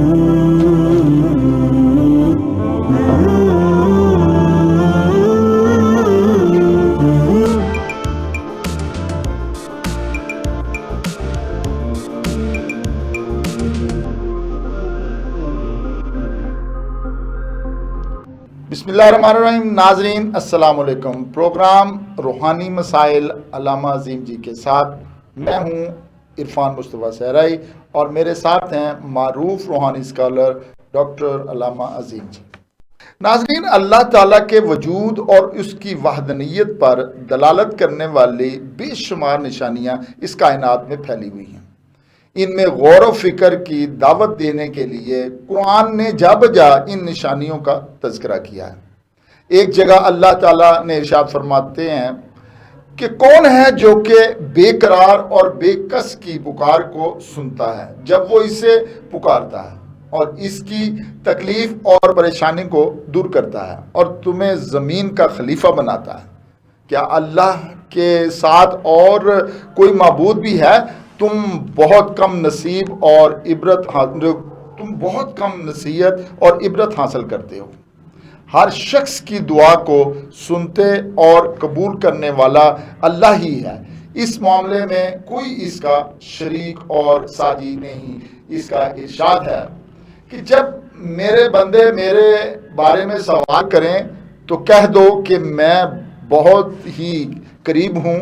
بسم اللہ الرحمن الرحیم. ناظرین السلام علیکم. پروگرام روحانی مسائل علامہ عظیم جی کے ساتھ میں ہوں عرفان مصطفیٰ صحرائی اور میرے ساتھ ہیں معروف روحانی اسکالر ڈاکٹر علامہ عظیم جی. ناظرین، اللہ تعالیٰ کے وجود اور اس کی وحدانیت پر دلالت کرنے والی بے شمار نشانیاں اس کائنات میں پھیلی ہوئی ہیں. ان میں غور و فکر کی دعوت دینے کے لیے قرآن نے جا بجا ان نشانیوں کا تذکرہ کیا ہے. ایک جگہ اللہ تعالیٰ نے ارشاد فرماتے ہیں کہ کون ہے جو کہ بے قرار اور بے کس کی پکار کو سنتا ہے جب وہ اسے پکارتا ہے اور اس کی تکلیف اور پریشانی کو دور کرتا ہے اور تمہیں زمین کا خلیفہ بناتا ہے. کیا اللہ کے ساتھ اور کوئی معبود بھی ہے؟ تم بہت کم نصیحت اور عبرت حاصل کرتے ہو. ہر شخص کی دعا کو سنتے اور قبول کرنے والا اللہ ہی ہے. اس معاملے میں کوئی اس کا شریک اور ساجی نہیں. اس کا ارشاد ہے کہ جب میرے بندے میرے بارے میں سوال کریں تو کہہ دو کہ میں بہت ہی قریب ہوں.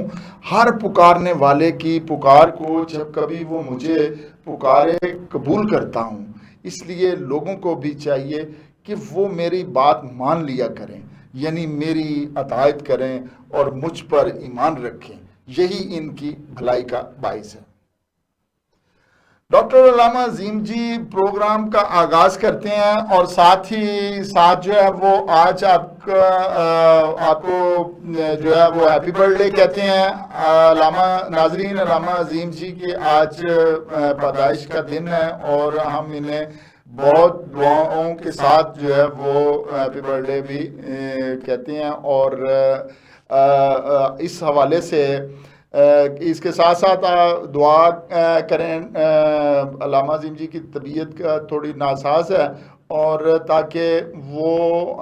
ہر پکارنے والے کی پکار کو جب کبھی وہ مجھے پکارے قبول کرتا ہوں. اس لیے لوگوں کو بھی چاہیے کہ وہ میری بات مان لیا کریں، یعنی میری اطاعت کریں اور مجھ پر ایمان رکھیں. یہی ان کی بھلائی کا باعث ہے. ڈاکٹر علامہ عظیم جی پروگرام کا آغاز کرتے ہیں اور ساتھ ہی ساتھ جو ہے وہ آج آپ کو جو ہے وہ ہیپی برتھ ڈے کہتے ہیں. ناظرین، علامہ عظیم جی کی آج پیدائش کا دن ہے اور ہم انہیں بہت دعاؤں کے ساتھ جو ہے وہ ہیپی برتھ ڈے بھی کہتے ہیں. اور اس حوالے سے اس کے ساتھ ساتھ دعا کریں. علامہ عظیم جی کی طبیعت کا تھوڑی ناساز ہے اور تاکہ وہ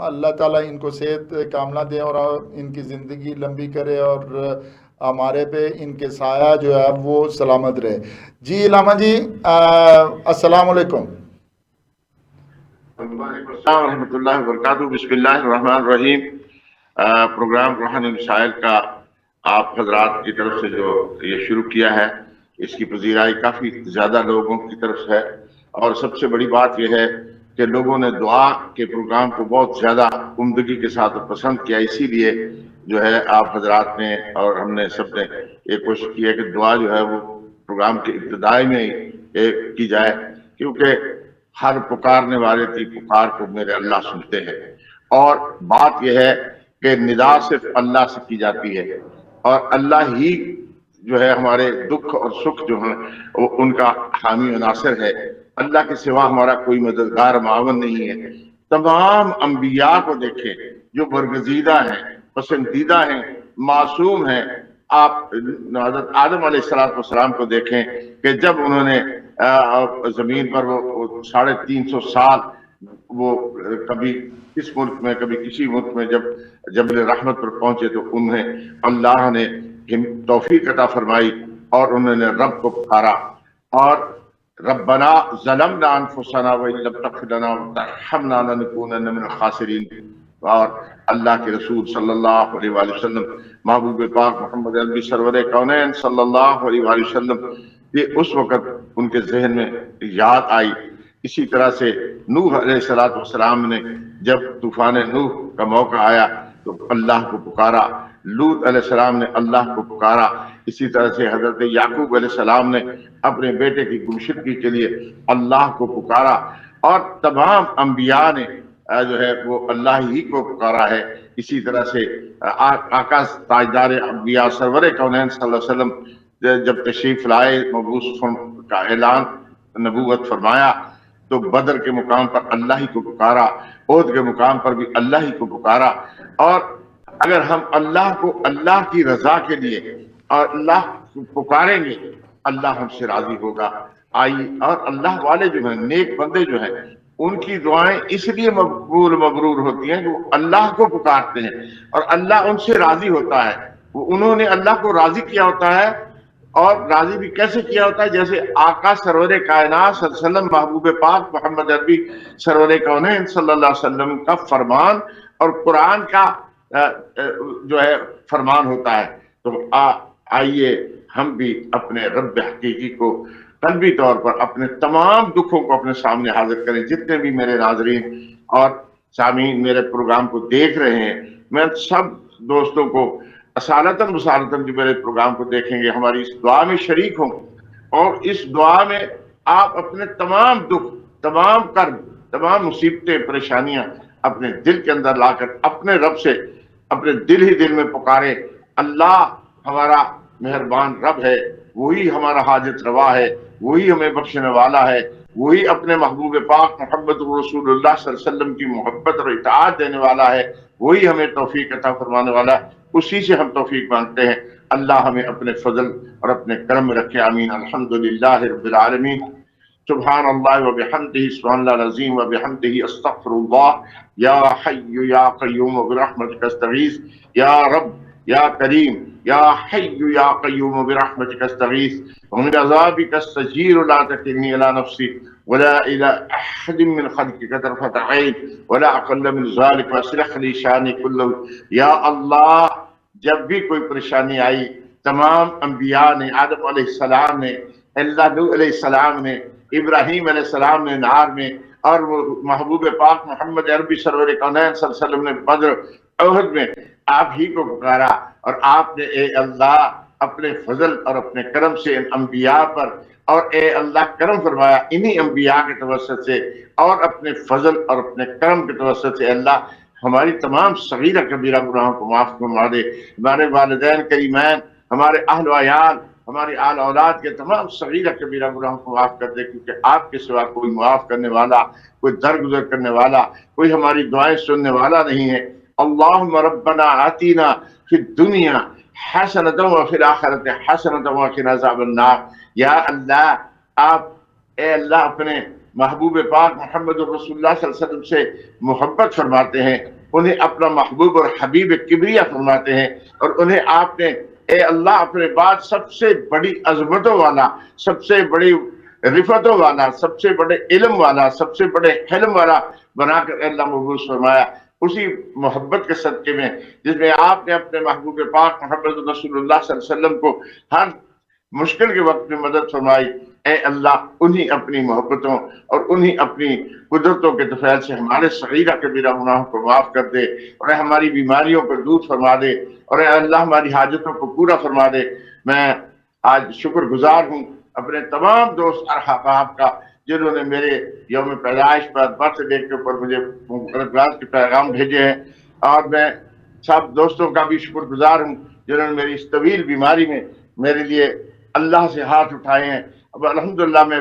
اللہ تعالیٰ ان کو صحت کاملہ دے اور ان کی زندگی لمبی کرے اور ہمارے پہ ان کے سایہ جو ہے وہ سلامت رہے. جی علامہ جی السلام علیکم. وعلیکم السلام ورحمۃ اللہ وبرکاتہ. بسم اللہ الرحمن الرحیم. پروگرام روحانی مسائل کا آپ حضرات کی طرف سے جو یہ شروع کیا ہے، اس کی پذیرائی کافی زیادہ لوگوں کی طرف سے ہے اور سب سے بڑی بات یہ ہے کہ لوگوں نے دعا کے پروگرام کو بہت زیادہ عمدگی کے ساتھ پسند کیا. اسی لیے جو ہے آپ حضرات نے اور ہم نے سب نے یہ کوشش کی ہے کہ دعا جو ہے وہ پروگرام کے ابتدائی میں کی جائے، کیونکہ ہر پکارنے والے کی پکار کو میرے اللہ سنتے ہیں. اور بات یہ ہے کہ ندا صرف اللہ سے کی جاتی ہے اور اللہ ہی جو ہے ہمارے دکھ اور سکھ جو ہیں وہ ان کا حامی و ناصر ہے. اللہ کے سوا ہمارا کوئی مددگار معاون نہیں ہے. تمام انبیاء کو دیکھیں جو برگزیدہ ہیں، پسندیدہ ہیں، معصوم ہیں. آپ حضرت آدم علیہ السلام کو دیکھیں کہ جب انہوں نے زمین پر وہ 350 سال وہ کبھی اس ملک میں کبھی کسی ملک میں جب جبل رحمت پر پہنچے تو انہیں اللہ نے توفیق عطا فرمائی اور انہوں نے رب کو پکارا اور ربنا ظلمنا انفسنا وان لم تغفر لنا وترحمنا لنكونن من الخاسرین. اور اللہ کے رسول صلی اللہ علیہ وآلہ وسلم، محبوب پاک محمد عربی سرور کونین صلی اللہ علیہ وآلہ وسلم، یہ اس وقت ان کے ذہن میں یاد آئی. اسی طرح سے نوح علیہ السلام نے جب طوفان نوح کا موقع آیا تو اللہ کو پکارا. لوط علیہ السلام نے اللہ کو پکارا. اسی طرح سے حضرت یعقوب علیہ السلام نے اپنے بیٹے کی گمشدگی کے لیے اللہ کو پکارا. اور تمام انبیاء نے جو ہے وہ اللہ ہی کو پکارا ہے. اسی طرح سے آقا تاجدار انبیاء سرور کونین صلی اللہ علیہ وسلم جب تشریف لائے، مبعوث کا اعلان نبوت فرمایا تو بدر کے مقام پر اللہ ہی کو پکارا، احد کے مقام پر بھی اللہ ہی کو پکارا. اور اگر ہم اللہ کو اللہ کی رضا کے لیے اور اللہ کو پکاریں گے، اللہ ہم سے راضی ہوگا. آئی اور اللہ والے جو ہیں، نیک بندے جو ہیں، ان کی دعائیں اس لیے مقبول مبرور ہوتی ہیں کہ وہ اللہ کو پکارتے ہیں اور اللہ ان سے راضی ہوتا ہے. انہوں نے اللہ کو راضی کیا ہوتا ہے، اور راضی بھی کیسے کیا ہوتا ہے؟ جیسے آقا سرور کائنات صلی اللہ علیہ وسلم، محبوب پاک محمد عربی سرور کونین صلی اللہ علیہ وسلم کا فرمان اور قرآن کا جو ہے فرمان ہوتا ہے. تو آئیے ہم بھی اپنے رب حقیقی کو قلبی طور پر اپنے تمام دکھوں کو اپنے سامنے حاضر کریں. جتنے بھی میرے ناظرین اور سامعین میرے پروگرام کو دیکھ رہے ہیں، میں سب دوستوں کو اصالتاً جو میرے پروگرام کو دیکھیں گے، ہماری اس دعا میں شریک ہوں، اور اس دعا میں آپ اپنے تمام دکھ، تمام کرب، تمام مصیبتیں، پریشانیاں اپنے دل کے اندر لا کر اپنے رب سے اپنے دل ہی دل میں پکارے. اللہ ہمارا مہربان رب ہے، وہی ہمارا حاجت روا ہے، وہی ہمیں بخشنے والا ہے، وہی اپنے محبوب پاک محمد رسول اللہ صلی اللہ علیہ وسلم کی محبت اور اطاعت دینے والا ہے، وہی ہمیں توفیق عطا فرمانے والا ہے. اسی سے ہم توفیق مانگتے ہیں. اللہ ہمیں اپنے فضل اور اپنے کرم میں رکھے. آمین. الحمدللہ رب العالمین. سبحان اللہ و بحمدہ، سبحان اللہ العظیم و بحمدہ، استغفر اللہ. یا حی یا قیوم برحمتک استغیث. یا رب یا کریم یا حی یا قیوم برحمتک استغیث. ومن عذابک استجیر لا تکلنی الی نفسی ولا الى احد من خلقك طرفة عين ولا اقل من ذلك واصلح لي شاني كله. یا اللہ، جب بھی کوئی پریشانی آئی، تمام انبیاء نے، آدم علیہ السلام نے، اللہ نوح علیہ السلام نے، ابراہیم علیہ السلام نے نار میں، اور وہ محبوب پاک محمد عربی سرور کونین صلی اللہ علیہ وسلم نے بدر احد میں آپ ہی کو پکارا، اور آپ نے اے اللہ اپنے فضل اور اپنے کرم سے ان انبیاء پر، اور اے اللہ کرم فرمایا انہی انبیاء کے توسط سے اور اپنے فضل اور اپنے کرم کے توسط سے. اللہ ہماری تمام صغیرہ کبیرہ گناہوں کو معاف فرما دے. ہمارے والدین کریمین، ہمارے اہل و عیال، ہماری آل اولاد کے تمام صغیرہ کبیرہ گناہوں کو معاف کر دے، کیونکہ آپ کے سوا کوئی معاف کرنے والا، کوئی درگزر کرنے والا، کوئی ہماری دعائیں سننے والا نہیں ہے. اللہم ربنا آتینا فی الدنیا حسنۃ وفی الآخرۃ حسنۃ وقنا عذاب النار. یا اللہ، آپ اے اللہ اپنے محبوب پاک محمد رسول اللہ صلی اللہ علیہ وسلم سے محبت فرماتے ہیں، انہیں اپنا محبوب اور حبیب کبریہ فرماتے ہیں، اور انہیں آپ نے اے اللہ اپنے بعد سب سے بڑی عظمتوں والا، سب سے بڑی رفتوں والا، سب سے بڑے علم والا، سب سے بڑے حلم والا بنا کر اللہ مبعوث فرمایا. اسی محبت کے صدقے میں جس میں آپ نے اپنے محبوب پاک محمد رسول اللہ صلی اللہ علیہ وسلم کو ہر مشکل کے وقت میں مدد فرمائی، اے اللہ انہی اپنی محبتوں اور انہی اپنی قدرتوں کے تفیل سے ہمارے صغیرہ کبیرہ گناہوں کو معاف کر دے، اور اے ہماری بیماریوں کو دور فرما دے، اور اے اللہ ہماری حاجتوں کو پورا فرما دے. میں آج شکر گزار ہوں اپنے تمام دوست اور احباب کا، جنہوں نے میرے یوم پیدائش پر، برتھ ڈے کے اوپر مجھے مبارکباد کے پیغام بھیجے ہیں، اور میں سب دوستوں کا بھی شکر گزار ہوں جنہوں نے میری اس طویل بیماری میں میرے لیے اللہ سے ہاتھ اٹھائے ہیں. اب الحمدللہ میں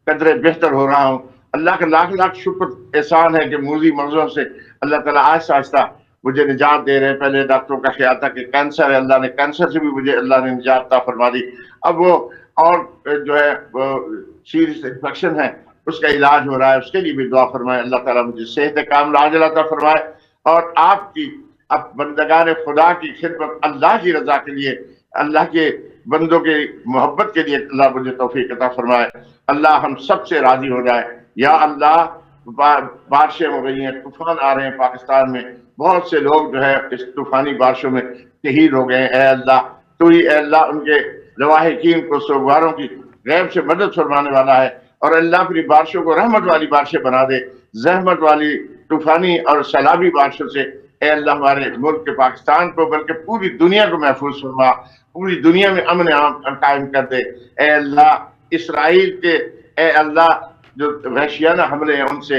قدرے بہتر ہو رہا ہوں. اللہ کا لاکھ لاکھ شکر احسان ہے کہ موذی مرضوں سے اللہ تعالیٰ آہستہ آہستہ مجھے نجات دے رہے ہیں. پہلے ڈاکٹروں کا خیال تھا کہ کینسر ہے، اللہ نے کینسر سے بھی مجھے اللہ نے نجات عطا فرما دی. اب وہ اور جو ہے سیریس انفیکشن ہے، اس کا علاج ہو رہا ہے، اس کے لیے بھی دعا فرمائے. اللہ تعالیٰ مجھے صحت کاملہ عاجلہ عطا فرمائے، اور آپ کی اب بندگان خدا کی خدمت اللہ کی رضا کے لیے، اللہ کے بندوں کے محبت کے لیے اللہ مجھے توفیق عطا فرمائے. اللہ ہم سب سے راضی ہو جائے. یا اللہ بارشیں ہو رہی ہیں، طوفان آ رہے ہیں پاکستان میں، بہت سے لوگ جو ہے اس طوفانی بارشوں میں شہید ہو گئے ہیں. اے اللہ تو ہی اے اللہ ان کے لواحقین کو، سوگواروں کی غیب سے مدد فرمانے والا ہے، اور اللہ اپنی بارشوں کو رحمت والی بارشیں بنا دے. زحمت والی طوفانی اور سیلابی بارشوں سے اے اللہ ہمارے ملک کے پاکستان کو بلکہ پوری دنیا کو محفوظ فرما، پوری دنیا میں امن قائم کر دے. اے اللہ اسرائیل کے اے اللہ جو وحشیانہ حملے ہیں ان سے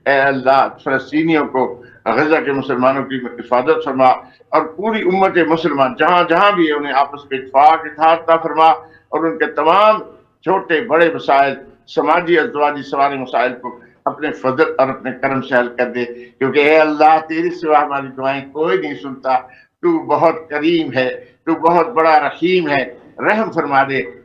اے اللہ فلسطینیوں کو، غزہ کے مسلمانوں کی حفاظت فرما، اور پوری امت مسلمان جہاں جہاں بھی ہے انہیں آپس میں اتفاق اتحاد عطا فرما، اور ان کے تمام چھوٹے بڑے مسائل، سماجی ازدواجی سارے مسائل کو اپنے فضل اور اپنے کرم سے حل کر دے. کیونکہ اے اللہ تیری سوا ہماری دعائیں کوئی نہیں سنتا. تو بہت کریم ہے، تو بہت بڑا رحیم ہے. رحم فرما دے.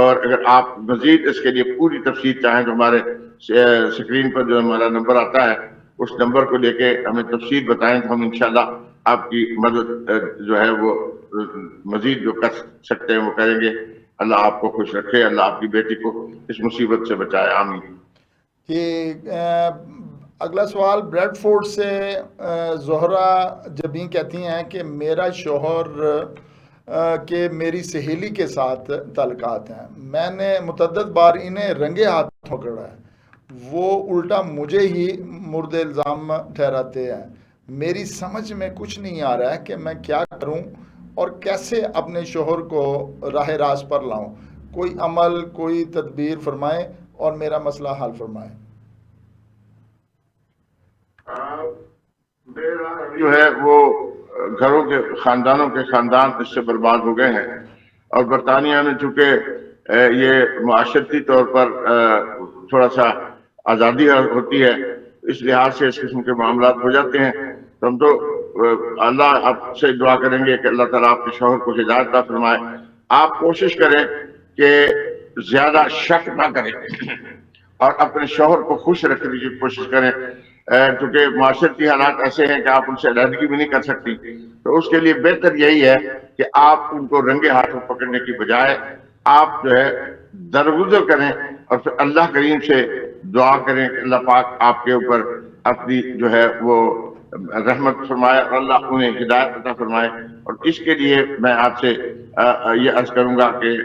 اور اگر آپ مزید اس کے لیے پوری تفصیل چاہیں تو ہمارے سکرین پر جو ہمارا نمبر آتا ہے اس نمبر کو لے کے ہمیں تفصیل بتائیں تو ہم انشاءاللہ آپ کی مدد جو ہے وہ مزید جو کر سکتے ہیں وہ کریں گے. اللہ آپ کو خوش رکھے, اللہ آپ کی بیٹی کو اس مصیبت سے بچائے, آمین. کہ اگلا سوال بریڈ فورڈ سے زہرا جبیں کہتی ہیں کہ میرا شوہر کہ میری سہیلی کے ساتھ تعلقات ہیں, میں نے متعدد بار انہیں رنگے ہاتھ پکڑا ہے, وہ الٹا مجھے ہی مورد الزام ٹھہراتے ہیں. میری سمجھ میں کچھ نہیں آ رہا ہے کہ میں کیا کروں اور کیسے اپنے شوہر کو راہ راست پر لاؤں. کوئی عمل, کوئی تدبیر فرمائیں اور میرا مسئلہ حل فرمائیں. میرا جو ہے وہ گھروں کے خاندانوں کے خاندان اس سے برباد ہو گئے ہیں, اور برطانیہ میں چونکہ یہ معاشرتی طور پر تھوڑا سا آزادی ہوتی ہے, اس لحاظ سے اس قسم کے معاملات ہو جاتے ہیں. تو ہم تو اللہ آپ سے دعا کریں گے کہ اللہ تعالیٰ آپ کے شوہر کو ہدایت عطا فرمائے. آپ کوشش کریں کہ زیادہ شک نہ کریں اور اپنے شوہر کو خوش رکھنے کی کوشش کریں, کیونکہ معاشرتی حالات ایسے ہیں کہ آپ ان سے علیحدگی بھی نہیں کر سکتی. تو اس کے لیے بہتر یہی ہے کہ آپ ان کو رنگے ہاتھوں پکڑنے کی بجائے آپ جو ہے درگزر کریں اور پھر اللہ کریم سے دعا کریں کہ اللہ پاک آپ کے اوپر اپنی جو ہے وہ رحمت فرمائے اور اللہ انہیں ہدایت عطا فرمائے. اور اس کے لیے میں آپ سے یہ عرض کروں گا کہ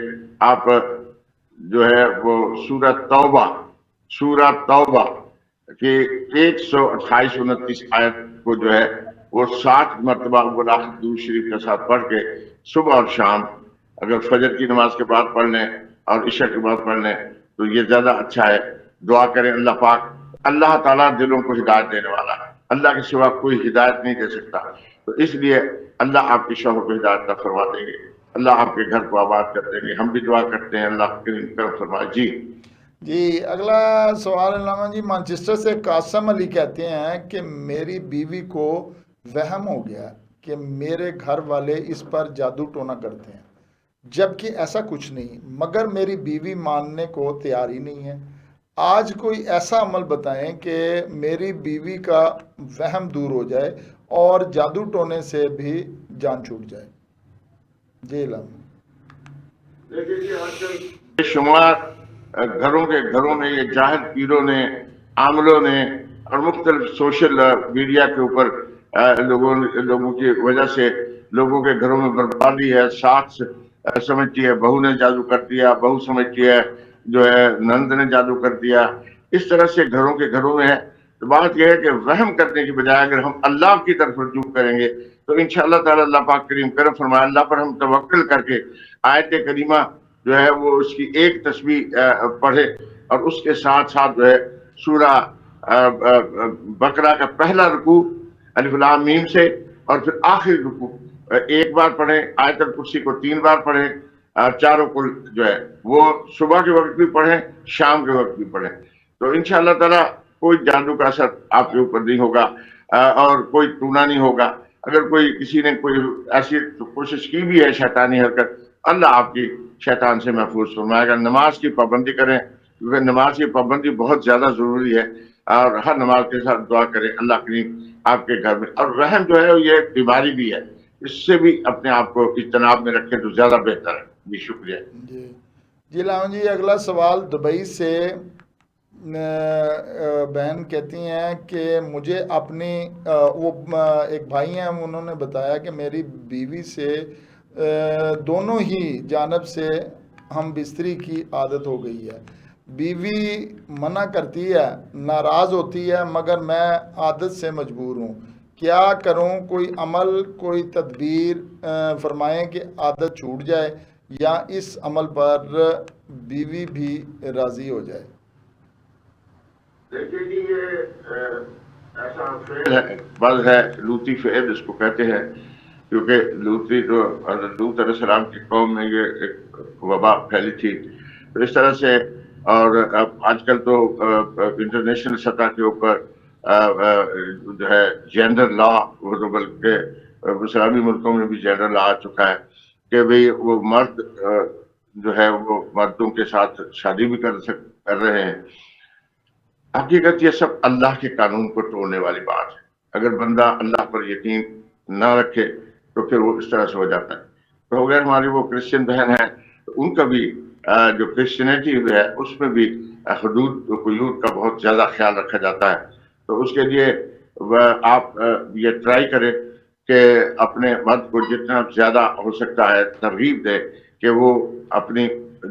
آپ جو ہے وہ سورہ توبہ کہ 128-129 آیت کو جو ہے وہ 7 مرتبہ اول آخر درود شریف کے ساتھ پڑھ کے صبح اور شام, اگر فجر کی نماز کے بعد پڑھ لیں اور عشاء کے بعد پڑھ لیں تو یہ زیادہ اچھا ہے. دعا کریں اللہ پاک, اللہ تعالیٰ دلوں کو ہدایت دینے والا ہے, اللہ کے سوا کوئی ہدایت نہیں دے سکتا. تو اس لیے اللہ آپ کے شوہر کو ہدایت عطا فرما دیں گے, اللہ آپ کے گھر کو آباد کر دیں گے. ہم بھی دعا کرتے ہیں اللہ کرم فرمائے. جی اگلا سوال علامہ جی مانچسٹر سے قاسم علی کہتے ہیں کہ میری بیوی کو وہم ہو گیا کہ میرے گھر والے اس پر جادو ٹونا کرتے ہیں, جبکہ ایسا کچھ نہیں, مگر میری بیوی ماننے کو تیار ہی نہیں ہے. آج کوئی ایسا عمل بتائیں کہ میری بیوی کا وہم دور ہو جائے اور جادو ٹونے سے بھی جان چھوٹ جائے. جی علامہ. بے شمار گھروں میں یہ جاہل پیروں نے, عاملوں نے اور مختلف سوشل میڈیا کے اوپر لوگوں کی وجہ سے لوگوں کے گھروں میں بربادی ہے. ساتھ سمجھتی ہے بہو نے جادو کر دیا, بہو سمجھتی ہے جو ہے نند نے جادو کر دیا. اس طرح سے گھروں میں ہے. تو بات یہ ہے کہ وہم کرنے کی بجائے اگر ہم اللہ کی طرف رجوع کریں گے تو انشاءاللہ تعالی اللہ پاک کریم کرم فرمائے. اللہ پر ہم توکل کر کے آیت کریمہ جو ہے وہ اس کی ایک تسبیح پڑھے اور اس کے ساتھ ساتھ جو ہے سورہ بقرہ کا پہلا رکوع الف لام میم سے اور پھر آخری رکوع ایک بار پڑھیں, آیت الکرسی کو 3 بار پڑھیں, چاروں کل جو ہے وہ صبح کے وقت بھی پڑھیں, شام کے وقت بھی پڑھیں. تو انشاءاللہ تعالی کوئی جادو کا اثر آپ کے اوپر نہیں ہوگا اور کوئی ٹونا نہیں ہوگا. اگر کسی نے کوئی ایسی کوشش کی بھی ہے شیطانی حرکت, اللہ آپ کی شیطان سے محفوظ فرمائے گا. نماز کی پابندی کریں کیونکہ نماز کی پابندی بہت زیادہ ضروری ہے, اور ہر نماز کے ساتھ دعا کریں اللہ کریم آپ کے گھر میں. اور رحم جو ہے یہ بیماری بھی ہے, اس سے بھی اپنے آپ کو اجتناب میں رکھیں تو زیادہ بہتر ہے. جی شکریہ. جی لام جی اگلا سوال دبئی سے بہن کہتی ہیں کہ مجھے اپنی وہ ایک بھائی ہیں, انہوں نے بتایا کہ میری بیوی سے دونوں ہی جانب سے ہم بستری کی عادت ہو گئی ہے. بیوی منع کرتی ہے, ناراض ہوتی ہے, مگر میں عادت سے مجبور ہوں. کیا کروں؟ کوئی عمل, کوئی تدبیر فرمائیں کہ عادت چھوٹ جائے یا اس عمل پر بیوی بھی راضی ہو جائے. دیکھیے جی یہ ایسا فعل ہے, بز ہے, لوتی فعل اس کو کہتے ہیں, کیونکہ لوتی جو لوط علیہ السلام کی قوم میں یہ ایک وبا پھیلی تھی. تو اس طرح سے, اور آج کل تو انٹرنیشنل سطح کے اوپر جو ہے جینڈر لا, وہ بلکہ اسلامی ملکوں میں بھی جینڈر لا آ چکا ہے کہ بھئی وہ مرد جو ہے وہ مردوں کے ساتھ شادی بھی کر رہے ہیں. حقیقت یہ سب اللہ کے قانون کو توڑنے والی بات ہے. اگر بندہ اللہ پر یقین نہ رکھے تو پھر وہ اس طرح سے ہو جاتا ہے. تو اگر ہماری وہ کرسچن بہن ہے تو ان کا بھی جو کرسچینٹی ہے اس میں بھی حدود قیود کا بہت زیادہ خیال رکھا جاتا ہے. تو اس کے لیے آپ یہ ٹرائی کریں کہ اپنے مرد کو جتنا زیادہ ہو سکتا ہے ترغیب دے کہ وہ اپنی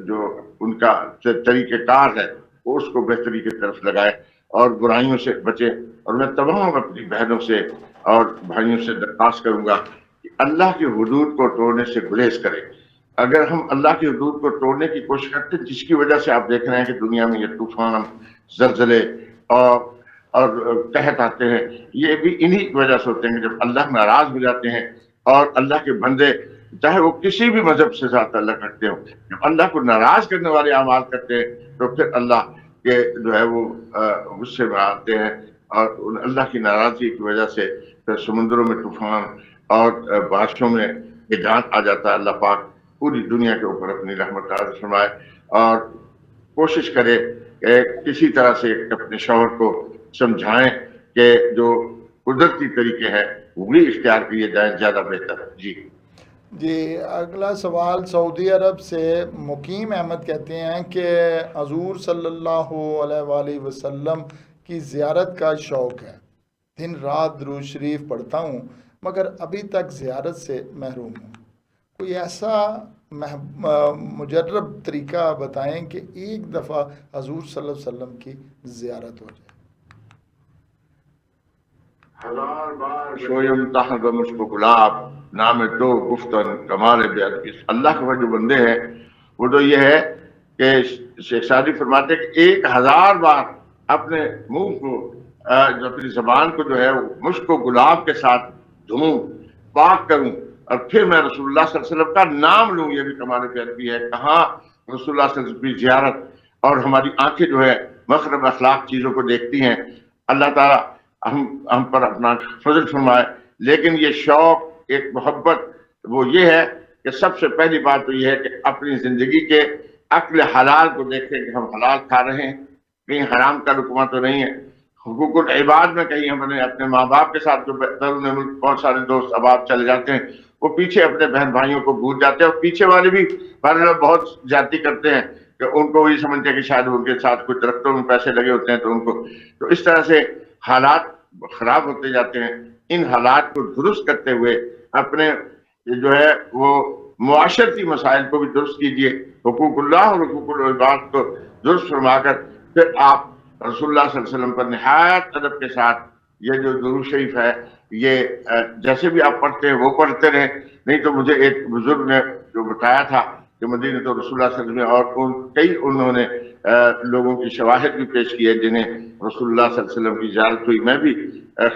جو ان کا طریقہ کار ہے وہ اس کو بہتری کی طرف لگائے اور برائیوں سے بچے. اور میں تمام اپنی بہنوں سے اور بھائیوں سے درخواست کروں گا کہ اللہ کی حدود کو توڑنے سے گریز کریں. اگر ہم اللہ کی حدود کو توڑنے کی کوشش کرتے ہیں جس کی وجہ سے آپ دیکھ رہے ہیں کہ دنیا میں یہ طوفان زلزلے اور قحط آتے ہیں یہ بھی انہی کی وجہ سے ہوتے ہیں جب اللہ ناراض ہو جاتے ہیں اور اللہ کے بندے چاہے وہ کسی بھی مذہب سے ذات تعلق رکھتے ہوں جب اللہ کو ناراض کرنے والے اعمال کرتے ہیں تو پھر اللہ کے جو ہے وہ غصے میں آتے ہیں اور اللہ کی ناراضگی کی وجہ سے پھر سمندروں میں طوفان اور بارشوں میں نجات آ جاتا ہے. اللہ پاک پوری دنیا کے اوپر اپنی رحمت عرض فرمائے اور کوشش کرے کہ کسی طرح سے اپنے شوہر کو سمجھائیں کہ جو قدرتی طریقے ہیں وہی اختیار کیے جائیں زیادہ بہتر. جی اگلا سوال سعودی عرب سے مقیم احمد کہتے ہیں کہ حضور صلی اللہ علیہ وآلہ وسلم کی زیارت کا شوق ہے. دن رات درود شریف پڑھتا ہوں مگر ابھی تک زیارت سے محروم ہوں. کوئی ایسا مجرب طریقہ بتائیں کہ ایک دفعہ حضور صلی اللہ علیہ وسلم کی زیارت ہو جائے. ہزار بار شویم تحت مشک گلاب نام تو گفتن کمال بیعت. اللہ کے جو بندے ہیں وہ تو یہ ہے کہ شیخ سعدی فرماتے ہیں کہ 1000 بار اپنے منہ کو جو اپنی زبان کو جو ہے مشک و گلاب کے ساتھ دھوں پاک کروں اور پھر میں رسول اللہ صلی اللہ علیہ وسلم کا نام لوں. یہ بھی کمال بیعت بھی ہے. کہاں رسول اللہ صلی اللہ علیہ وسلم کی زیارت اور ہماری آنکھیں جو ہے مخرب اخلاق چیزوں کو دیکھتی ہیں. اللہ تعالیٰ ہم پر اپنا فضل فرمائے. لیکن یہ شوق ایک محبت وہ یہ ہے کہ سب سے پہلی بات تو یہ ہے کہ اپنی زندگی کے عقل حلال کو دیکھیں کہ ہم حلال کھا رہے ہیں کہیں حرام کا رکما تو نہیں ہے. حقوق العباد میں کہیں ہم نے اپنے ماں باپ کے ساتھ جو بیرون ملک بہت سارے دوست اب آپ چلے جاتے ہیں وہ پیچھے اپنے بہن بھائیوں کو بھول جاتے ہیں اور پیچھے والے بھی بہت زیادتی کرتے ہیں کہ ان کو وہی سمجھتے ہیں کہ شاید ان کے ساتھ کچھ درختوں میں پیسے لگے ہوتے ہیں تو ان کو تو اس طرح سے حالات خراب ہوتے جاتے ہیں. ان حالات کو درست کرتے ہوئے اپنے جو ہے وہ معاشرتی مسائل کو بھی درست کیجیے. حقوق اللہ اور حقوق العباد کو درست فرما کر پھر آپ رسول اللہ صلی اللہ علیہ وسلم پر نہایت ادب کے ساتھ یہ جو درود شریف ہے یہ جیسے بھی آپ پڑھتے ہیں وہ پڑھتے رہیں. نہیں تو مجھے ایک بزرگ نے جو بتایا تھا کہ مدینہ تو رسول اللہ صلی اللہ علیہ وسلم اور انہوں نے لوگوں کی شواہد بھی پیش کی ہے جنہیں رسول اللہ صلی اللہ علیہ وسلم کی زیارت ہوئی. میں بھی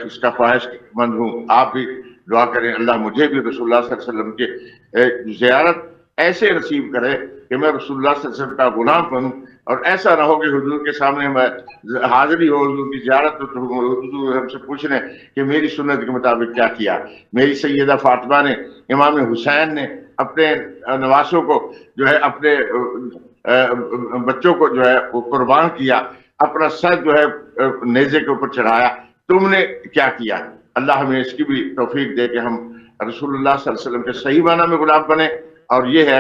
اس کا خواہش مند ہوں. آپ بھی دعا کریں اللہ مجھے بھی رسول اللہ صلی اللہ علیہ وسلم کی زیارت ایسے نصیب کرے کہ میں رسول اللہ صلی اللہ علیہ وسلم کا غلام بنوں اور ایسا نہ ہو کہ حضور کے سامنے میں حاضری ہو حضور کی زیارت ہو تو حضور ہم سے پوچھ رہے کہ میری سنت کے مطابق کیا کیا. میری سیدہ فاطمہ نے امام حسین نے اپنے نواسوں کو جو ہے اپنے بچوں کو جو ہے وہ قربان کیا اپنا سر جو ہے نیزے کے اوپر چڑھایا. تم نے کیا کیا؟ اللہ ہمیں اس کی بھی توفیق دے کہ ہم رسول اللہ صلی اللہ علیہ وسلم کے صحیح معنی میں غلام بنے. اور یہ ہے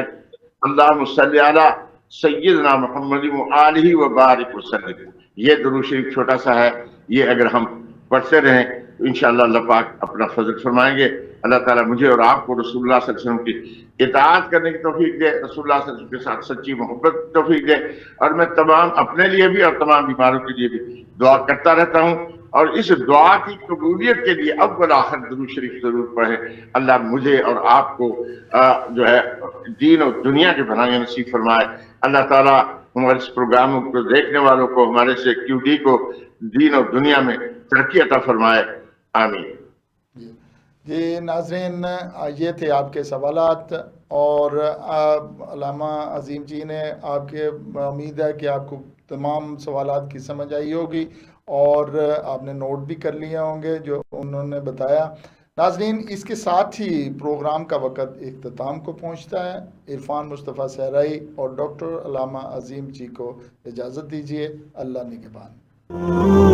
اللہم صلی علی سیدنا محمد وآلہ وبارک وسلم. یہ درود شریف چھوٹا سا ہے یہ اگر ہم پڑھتے رہیں تو انشاءاللہ اللہ پاک اپنا فضل فرمائیں گے. اللہ تعالیٰ مجھے اور آپ کو رسول اللہ صلی اللہ علیہ وسلم کی اطاعت کرنے کی توفیق دے رسول اللہ صلی اللہ علیہ وسلم کے ساتھ سچی محبت کی توفیق دے. اور میں تمام اپنے لیے بھی اور تمام بیماروں کے لیے بھی دعا کرتا رہتا ہوں اور اس دعا کی قبولیت کے لیے اول آخر درود شریف ضرور پڑھیں. اللہ مجھے اور آپ کو جو ہے دین اور دنیا کے بھلائی نصیب فرمائے. اللہ تعالیٰ ہمارے اس پروگرام کو دیکھنے والوں کو ہمارے سے QD کو دین اور دنیا میں ترقی عطا فرمائے. آمین. جی ناظرین یہ تھے آپ کے سوالات اور علامہ عظیم جی نے آپ کے امید ہے کہ آپ کو تمام سوالات کی سمجھ آئی ہوگی اور آپ نے نوٹ بھی کر لیے ہوں گے جو انہوں نے بتایا. ناظرین، اس کے ساتھ ہی پروگرام کا وقت اختتام کو پہنچتا ہے۔ عرفان مصطفیٰ صحرائی اور ڈاکٹر علامہ عظیم جی کو اجازت دیجیے۔ اللہ نگہبان۔